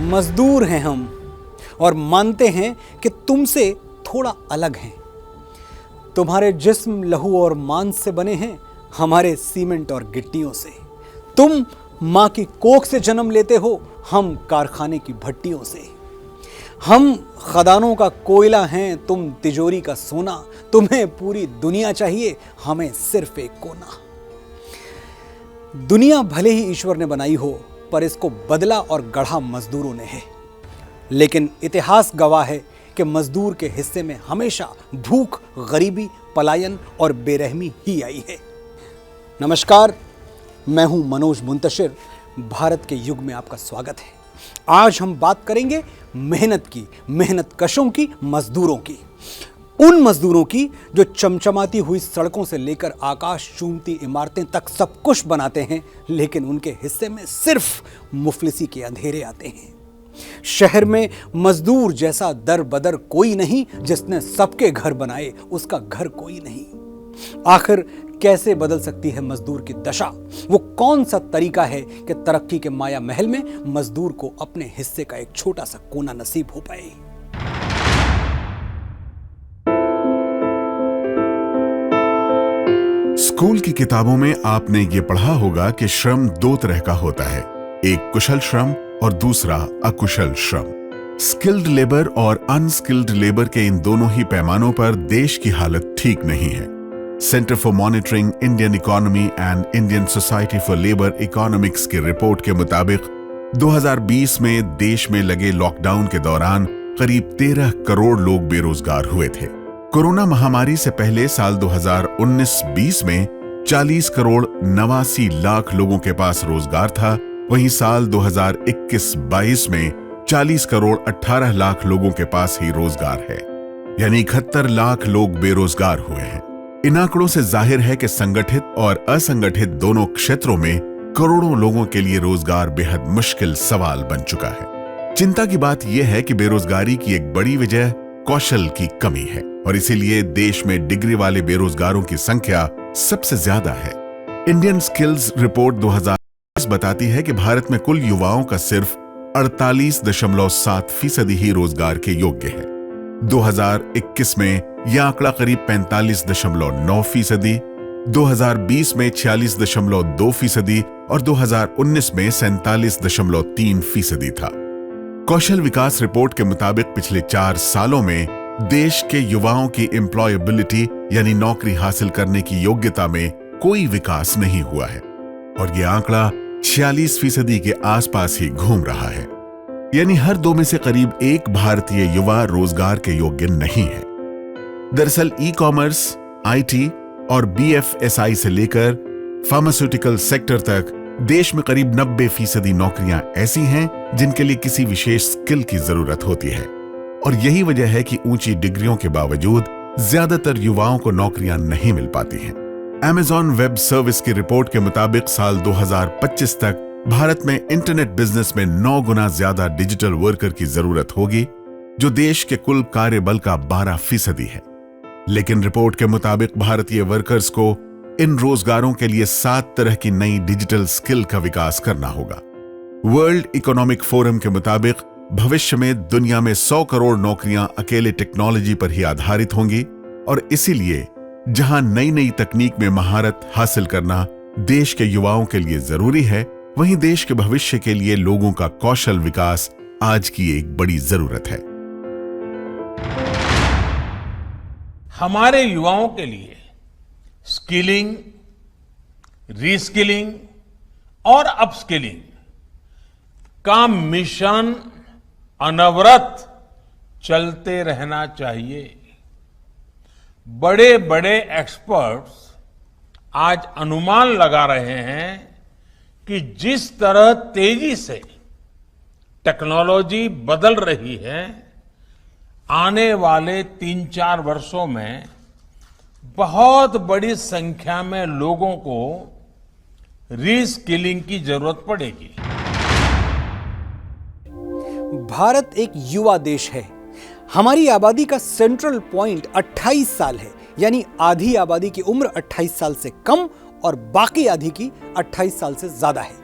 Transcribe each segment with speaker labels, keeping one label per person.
Speaker 1: मजदूर हैं हम और मानते हैं कि तुमसे थोड़ा अलग हैं। तुम्हारे जिस्म लहू और मांस से बने हैं, हमारे सीमेंट और गिट्टियों से। तुम मां की कोख से जन्म लेते हो, हम कारखाने की भट्टियों से। हम खदानों का कोयला हैं, तुम तिजोरी का सोना। तुम्हें पूरी दुनिया चाहिए, हमें सिर्फ एक कोना। दुनिया भले ही ईश्वर ने बनाई हो, पर इसको बदला और गढ़ा मजदूरों ने है। लेकिन इतिहास गवाह है कि मजदूर के हिस्से में हमेशा भूख, गरीबी, पलायन और बेरहमी ही आई है। नमस्कार, मैं हूं मनोज मुंतशिर। भारत के युग में आपका स्वागत है। आज हम बात करेंगे मेहनत की, मेहनत कशों की, मजदूरों की। उन मजदूरों की जो चमचमाती हुई सड़कों से लेकर आकाश चूमती इमारतें तक सब कुछ बनाते हैं, लेकिन उनके हिस्से में सिर्फ मुफलिसी के अंधेरे आते हैं। शहर में मजदूर जैसा दर बदर कोई नहीं, जिसने सबके घर बनाए उसका घर कोई नहीं। आखिर कैसे बदल सकती है मजदूर की दशा? वो कौन सा तरीका है कि तरक्की के माया महल में मजदूर को अपने हिस्से का एक छोटा सा कोना नसीब हो पाए?
Speaker 2: स्कूल की किताबों में आपने ये पढ़ा होगा कि श्रम दो तरह का होता है, एक कुशल श्रम और दूसरा अकुशल श्रम। स्किल्ड लेबर और अनस्किल्ड लेबर के इन दोनों ही पैमानों पर देश की हालत ठीक नहीं है। Centre for monitoring Indian economy and Indian society for labour economics की रिपोर्ट के मुताबिक 2020 में देश में लगे लॉकडाउन के दौरान करीब 13 करोड़ लोग बेरोजगार हुए थे। कोरोना महामारी से पहले साल 2019-20 में 40 करोड़ 89 लाख लोगों के पास रोजगार था। वहीं साल 2021-22 में 40 करोड़ 18 लाख लोगों के पास ही रोजगार है, यानी 71 लाख लोग बेरोजगार हुए हैं। इन आंकड़ों से जाहिर है कि संगठित और असंगठित दोनों क्षेत्रों में करोड़ों लोगों के लिए रोजगार बेहद मुश्किल सवाल बन चुका है। चिंता की बात यह है कि बेरोजगारी की एक बड़ी वजह कौशल की कमी है और इसीलिए देश में डिग्री वाले बेरोजगारों की संख्या सबसे ज्यादा है। इंडियन स्किल्स रिपोर्ट 2020 बताती है कि भारत में कुल युवाओं का सिर्फ 48.7% ही रोजगार के योग्य है। 2021 में यह आंकड़ा करीब 45.9%, 2020 में 46.2% और 2019 में 47.3% था। कौशल विकास रिपोर्ट के मुताबिक पिछले 4 सालों में देश के युवाओं की एम्प्लॉयबिलिटी यानी नौकरी हासिल करने की योग्यता में कोई विकास नहीं हुआ है और यह आंकड़ा 46% के आसपास ही घूम रहा है, यानी हर 2 में से करीब 1 भारतीय युवा रोजगार के योग्य नहीं है। दरअसल ई कॉमर्स, IT और BFSI से लेकर फार्मास्यूटिकल सेक्टर तक देश में करीब 90% नौकरियां ऐसी हैं जिनके लिए किसी विशेष स्किल की जरूरत होती है और यही वजह है कि ऊंची डिग्रियों के बावजूद ज्यादातर युवाओं को नौकरियां नहीं मिल पाती हैं। Amazon वेब सर्विस की रिपोर्ट के मुताबिक साल 2025 तक भारत में इंटरनेट बिजनेस में 9 गुना ज्यादा डिजिटल वर्कर की जरूरत होगी, जो देश के कुल कार्यबल का 12% है। लेकिन रिपोर्ट के मुताबिक भारतीय वर्कर्स को इन रोजगारों के लिए 7 तरह की नई डिजिटल स्किल का विकास करना होगा। वर्ल्ड इकोनॉमिक फोरम के मुताबिक भविष्य में दुनिया में 100 करोड़ नौकरियां अकेले टेक्नोलॉजी पर ही आधारित होंगी और इसीलिए जहां नई नई तकनीक में महारत हासिल करना देश के युवाओं के लिए जरूरी है, वहीं देश के भविष्य के लिए लोगों का कौशल विकास आज की एक बड़ी जरूरत है।
Speaker 3: हमारे युवाओं के लिए स्किलिंग, रीस्किलिंग और अपस्किलिंग का मिशन अनवरत चलते रहना चाहिए। बड़े बड़े एक्सपर्ट्स आज अनुमान लगा रहे हैं कि जिस तरह तेजी से टेक्नोलॉजी बदल रही है, आने वाले 3-4 वर्षों में बहुत बड़ी संख्या में लोगों को रीस्किलिंग की जरूरत पड़ेगी।
Speaker 1: भारत एक युवा देश है। हमारी आबादी का सेंट्रल पॉइंट 28 साल है, यानी आधी आबादी की उम्र 28 साल से कम और बाकी आधी की 28 साल से ज्यादा है।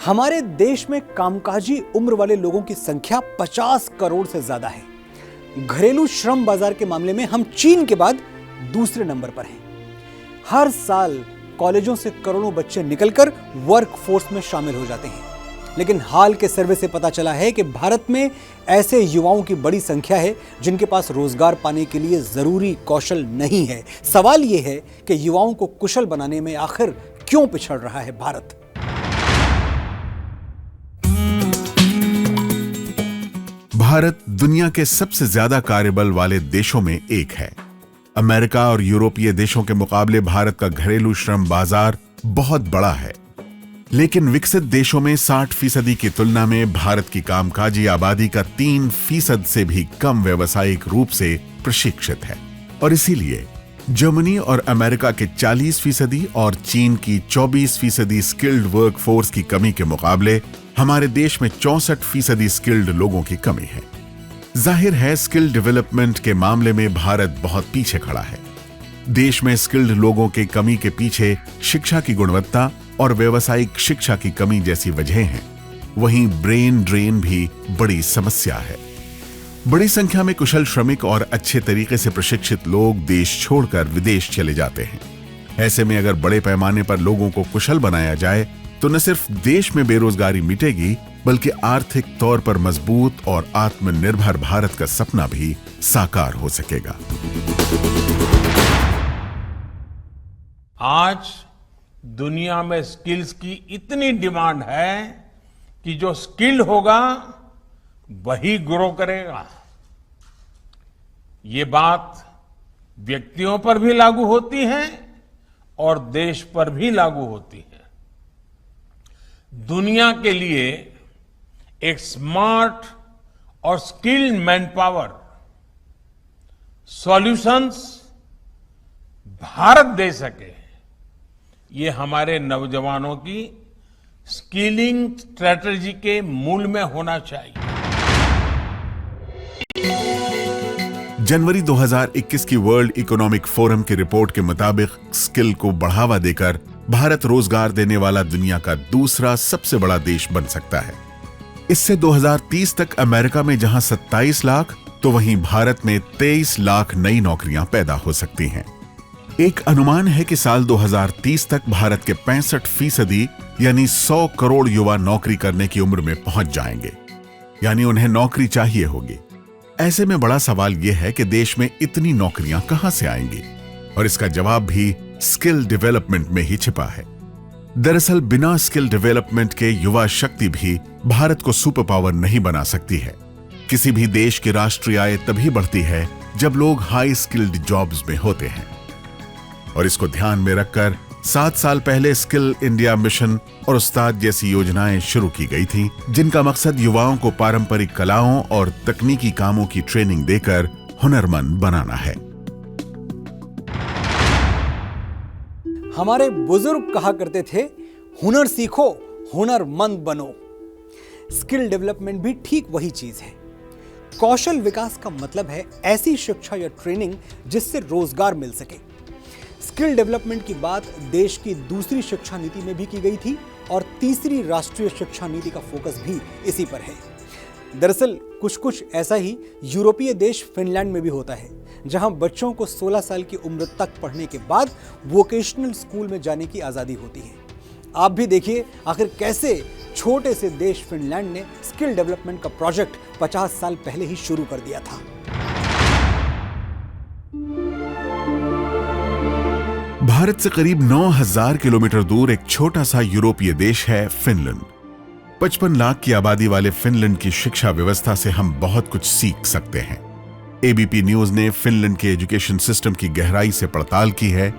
Speaker 1: हमारे देश में कामकाजी उम्र वाले लोगों की संख्या 50 करोड़ से ज्यादा है। घरेलू श्रम बाजार के मामले में हम चीन के बाद दूसरे नंबर पर हैं। हर साल कॉलेजों से करोड़ों बच्चे निकलकर वर्कफोर्स में शामिल हो जाते हैं, लेकिन हाल के सर्वे से पता चला है कि भारत में ऐसे युवाओं की बड़ी संख्या है जिनके पास रोजगार पाने के लिए जरूरी कौशल नहीं है। सवाल यह है कि युवाओं को कुशल बनाने में आखिर क्यों पिछड़ रहा है भारत?
Speaker 2: भारत दुनिया के सबसे ज्यादा कार्यबल वाले देशों में एक है। अमेरिका और यूरोपीय देशों के मुकाबले भारत का घरेलू श्रम बाजार बहुत बड़ा है, लेकिन विकसित देशों में 60% की तुलना में भारत की कामकाजी आबादी का 3% से भी कम व्यावसायिक रूप से प्रशिक्षित है। और इसीलिए जर्मनी और अमेरिका के 40% और चीन की 24% स्किल्ड वर्कफोर्स की कमी के मुकाबले हमारे देश में 64% स्किल्ड लोगों की कमी है। जाहिर है, स्किल डेवलपमेंट के मामले में भारत बहुत पीछे खड़ा है। देश में स्किल्ड लोगों की कमी के पीछे शिक्षा की गुणवत्ता और व्यावसायिक शिक्षा की कमी जैसी वजहें हैं। वहीं ब्रेन ड्रेन भी बड़ी समस्या है। बड़ी संख्या में कुशल श्रमिक और अच्छे तरीके से प्रशिक्षित लोग देश छोड़कर विदेश चले जाते हैं। ऐसे में अगर बड़े पैमाने पर लोगों को कुशल बनाया जाए तो न सिर्फ देश में बेरोजगारी मिटेगी, बल्कि आर्थिक तौर पर मजबूत और आत्मनिर्भर भारत का सपना भी साकार हो सकेगा।
Speaker 3: आज दुनिया में स्किल्स की इतनी डिमांड है कि जो स्किल्ड होगा वही ग्रो करेगा। ये बात व्यक्तियों पर भी लागू होती है और देश पर भी लागू होती है। दुनिया के लिए एक स्मार्ट और skilled manpower solutions Bharat दे सके, ये हमारे नौजवानों की स्किलिंग स्ट्रेटजी के मूल में होना चाहिए।
Speaker 2: जनवरी 2021 की वर्ल्ड इकोनॉमिक फोरम की रिपोर्ट के मुताबिक स्किल को बढ़ावा देकर भारत रोजगार देने वाला दुनिया का दूसरा सबसे बड़ा देश बन सकता है। इससे 2030 तक अमेरिका में जहां 27 लाख तो वहीं भारत में 23 लाख नई नौकरियां पैदा हो सकती हैं। एक अनुमान है कि साल 2030 तक भारत के 65% यानी 100 करोड़ युवा नौकरी करने की उम्र में पहुंच जाएंगे, यानी उन्हें नौकरी चाहिए होगी। ऐसे में बड़ा सवाल यह है कि देश में इतनी नौकरियां कहां से आएंगी, और इसका जवाब भी स्किल डेवलपमेंट में ही छिपा है। दरअसल बिना स्किल डेवलपमेंट के युवा शक्ति भी भारत को सुपर पावर नहीं बना सकती है। किसी भी देश की राष्ट्रीय आय तभी बढ़ती है जब लोग हाई स्किल्ड जॉब्स में होते हैं। और इसको ध्यान में रखकर 7 साल पहले स्किल इंडिया मिशन और उस्ताद जैसी योजनाएं शुरू की गई थी, जिनका मकसद युवाओं को पारंपरिक कलाओं और तकनीकी कामों की ट्रेनिंग देकर हुनरमंद बनाना है।
Speaker 1: हमारे बुजुर्ग कहा करते थे, हुनर सीखो, हुनरमंद बनो। स्किल डेवलपमेंट भी ठीक वही चीज है। कौशल विकास का मतलब है ऐसी शिक्षा या ट्रेनिंग जिससे रोजगार मिल सके। स्किल डेवलपमेंट की बात देश की दूसरी शिक्षा नीति में भी की गई थी और तीसरी राष्ट्रीय शिक्षा नीति का फोकस भी इसी पर है। दरअसल कुछ ऐसा ही यूरोपीय देश फिनलैंड में भी होता है, जहां बच्चों को 16 साल की उम्र तक पढ़ने के बाद वोकेशनल स्कूल में जाने की आज़ादी होती है। आप भी देखिए आखिर कैसे छोटे से देश फिनलैंड ने स्किल डेवलपमेंट का प्रोजेक्ट 50 साल पहले ही शुरू कर दिया था।
Speaker 2: भारत से करीब 9000 किलोमीटर दूर एक छोटा सा यूरोपीय देश है फिनलैंड। 55 लाख की आबादी वाले फिनलैंड की शिक्षा व्यवस्था से हम बहुत कुछ सीख सकते हैं। एबीपी न्यूज ने फिनलैंड के एजुकेशन सिस्टम की गहराई से पड़ताल की है।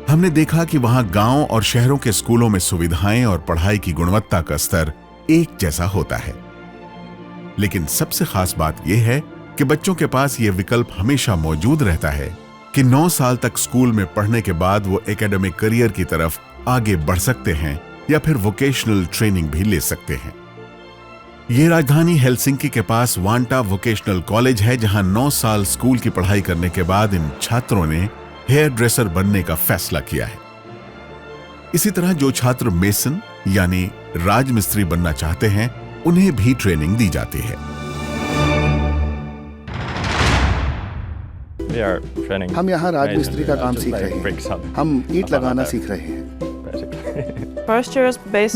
Speaker 2: हमने देखा कि वहां गांव और शहरों के स्कूलों में सुविधाएं और पढ़ाई की गुणवत्ता का स्तर एक जैसा होता है, लेकिन सबसे खास बात यह है कि बच्चों के पास यह विकल्प हमेशा मौजूद रहता है कि 9 साल तक स्कूल में पढ़ने के बाद वो एकेडमिक करियर की तरफ आगे बढ़ सकते हैं या फिर वोकेशनल ट्रेनिंग भी ले सकते हैं। ये राजधानी हेलसिंकी के पास वांटा वोकेशनल कॉलेज है, जहां 9 साल स्कूल की पढ़ाई करने के बाद इन छात्रों ने हेयर ड्रेसर बनने का फैसला किया है। इसी तरह जो छात्र मेसन यानी राजमिस्त्री बनना चाहते हैं उन्हें भी ट्रेनिंग दी जाती है।
Speaker 4: हम यहाँ राजमिस्त्री का काम सीख रहे हैं। हम ईंट लगाना सीख रहे हैं।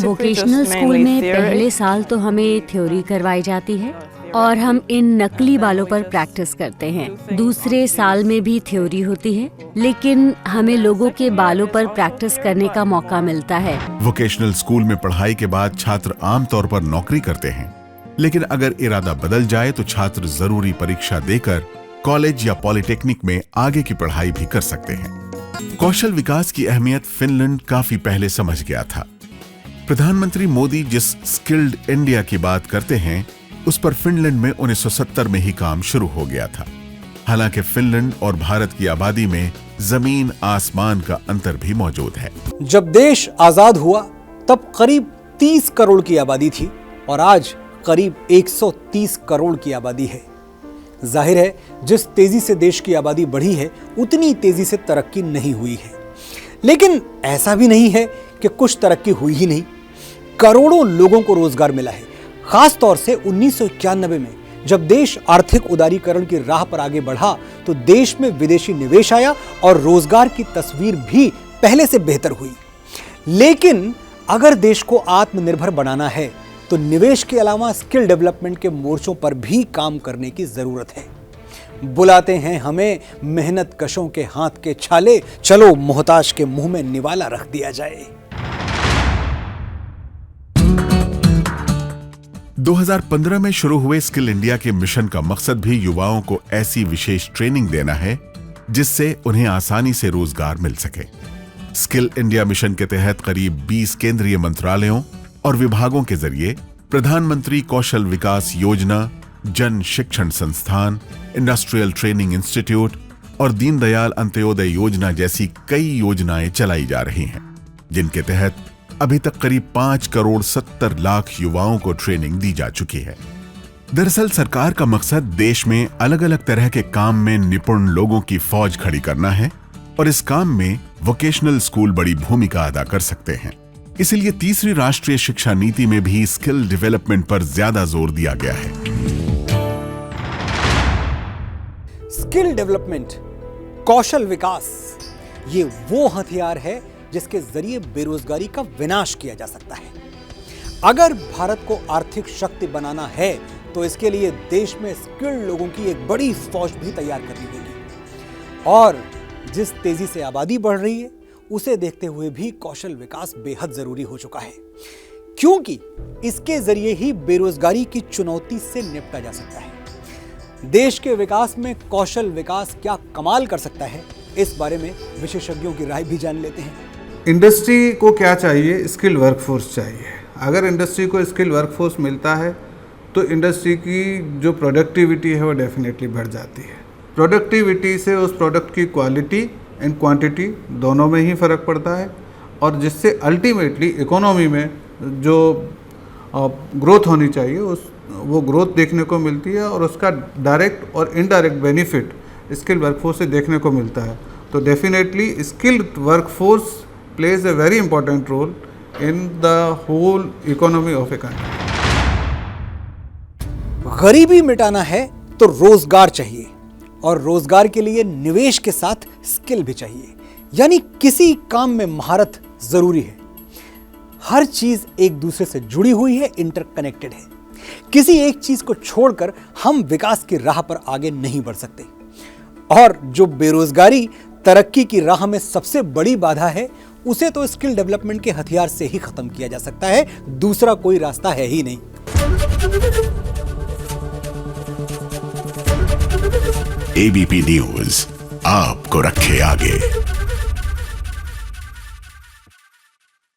Speaker 5: वोकेशनल स्कूल में पहले साल तो हमें थ्योरी करवाई जाती है और हम इन नकली बालों पर प्रैक्टिस करते हैं। दूसरे साल में भी थ्योरी होती है, लेकिन हमें लोगों के बालों पर प्रैक्टिस करने का मौका मिलता है।
Speaker 2: वोकेशनल स्कूल में पढ़ाई के बाद छात्र आमतौर पर नौकरी करते हैं, लेकिन अगर इरादा बदल जाए तो छात्र जरूरी परीक्षा देकर कॉलेज या पॉलिटेक्निक में आगे की पढ़ाई भी कर सकते हैं। कौशल विकास की अहमियत फिनलैंड काफी पहले समझ गया था। प्रधानमंत्री मोदी जिस स्किल्ड इंडिया की बात करते हैं, उस पर फिनलैंड में 1970 में ही काम शुरू हो गया था। हालांकि फिनलैंड और भारत की आबादी में जमीन आसमान का अंतर भी मौजूद है।
Speaker 1: जब देश आजाद हुआ तब करीब 30 करोड़ की आबादी थी और आज करीब 130 करोड़ की आबादी है। जाहिर है, जिस तेजी से देश की आबादी बढ़ी है उतनी तेजी से तरक्की नहीं हुई है। लेकिन ऐसा भी नहीं है कि कुछ तरक्की हुई ही नहीं। करोड़ों लोगों को रोजगार मिला है। खास तौर से 1991 में जब देश आर्थिक उदारीकरण की राह पर आगे बढ़ा तो देश में विदेशी निवेश आया और रोजगार की तस्वीर भी पहले से बेहतर हुई। लेकिन अगर देश को आत्मनिर्भर बनाना है तो निवेश के अलावा स्किल डेवलपमेंट के मोर्चों पर भी काम करने की जरूरत है। बुलाते हैं हमें मेहनत कशों के हाथ के छाले, चलो मोहताज के मुंह में निवाला रख दिया जाए।
Speaker 2: 2015 में शुरू हुए स्किल इंडिया के मिशन का मकसद भी युवाओं को ऐसी विशेष ट्रेनिंग देना है जिससे उन्हें आसानी से रोजगार मिल सके। स्किल इंडिया मिशन के तहत करीब 20 केंद्रीय मंत्रालयों और विभागों के जरिए प्रधानमंत्री कौशल विकास योजना, जन शिक्षण संस्थान, इंडस्ट्रियल ट्रेनिंग इंस्टीट्यूट और दीनदयाल अंत्योदय योजना जैसी कई योजनाएं चलाई जा रही हैं, जिनके तहत अभी तक करीब 5 करोड़ 70 लाख युवाओं को ट्रेनिंग दी जा चुकी है। दरअसल सरकार का मकसद देश में अलग अलग तरह के काम में निपुण लोगों की फौज खड़ी करना है और इस काम में वोकेशनल स्कूल बड़ी भूमिका अदा कर सकते हैं। इसलिए तीसरी राष्ट्रीय शिक्षा नीति में भी स्किल डेवलपमेंट पर ज्यादा जोर दिया गया है।
Speaker 1: स्किल डेवलपमेंट, कौशल विकास, ये वो हथियार है जिसके जरिए बेरोजगारी का विनाश किया जा सकता है। अगर भारत को आर्थिक शक्ति बनाना है तो इसके लिए देश में स्किल्ड लोगों की एक बड़ी फौज भी तैयार करनी होगी। और जिस तेजी से आबादी बढ़ रही है उसे देखते हुए भी कौशल विकास बेहद जरूरी हो चुका है, क्योंकि इसके जरिए ही बेरोजगारी की चुनौती से निपटा जा सकता है। देश के विकास में कौशल विकास क्या कमाल कर सकता है, इस बारे में विशेषज्ञों की राय भी जान लेते हैं।
Speaker 6: इंडस्ट्री को क्या चाहिए? स्किल वर्कफोर्स चाहिए। अगर इंडस्ट्री को स्किल वर्कफोर्स मिलता है तो इंडस्ट्री की जो प्रोडक्टिविटी है वो डेफिनेटली बढ़ जाती है। प्रोडक्टिविटी से उस प्रोडक्ट की क्वालिटी एंड क्वांटिटी दोनों में ही फ़र्क पड़ता है और जिससे अल्टीमेटली इकोनॉमी में जो ग्रोथ होनी चाहिए वो ग्रोथ देखने को मिलती है और उसका डायरेक्ट और इनडायरेक्ट बेनिफिट स्किल्ड वर्कफोर्स से देखने को मिलता है। तो definitely skilled workforce plays a very important role in the whole economy of a country.
Speaker 1: गरीबी मिटाना है तो रोजगार चाहिए और रोजगार के लिए निवेश के साथ स्किल भी चाहिए, यानी किसी काम में महारत जरूरी है। हर चीज एक दूसरे से जुड़ी हुई है, इंटरकनेक्टेड है। किसी एक चीज को छोड़कर हम विकास की राह पर आगे नहीं बढ़ सकते। और जो बेरोजगारी तरक्की की राह में सबसे बड़ी बाधा है, उसे तो स्किल डेवलपमेंट के हथियार से ही खत्म किया जा सकता है। दूसरा कोई रास्ता है ही नहीं।
Speaker 2: एबीपी न्यूज आपको रखे आगे।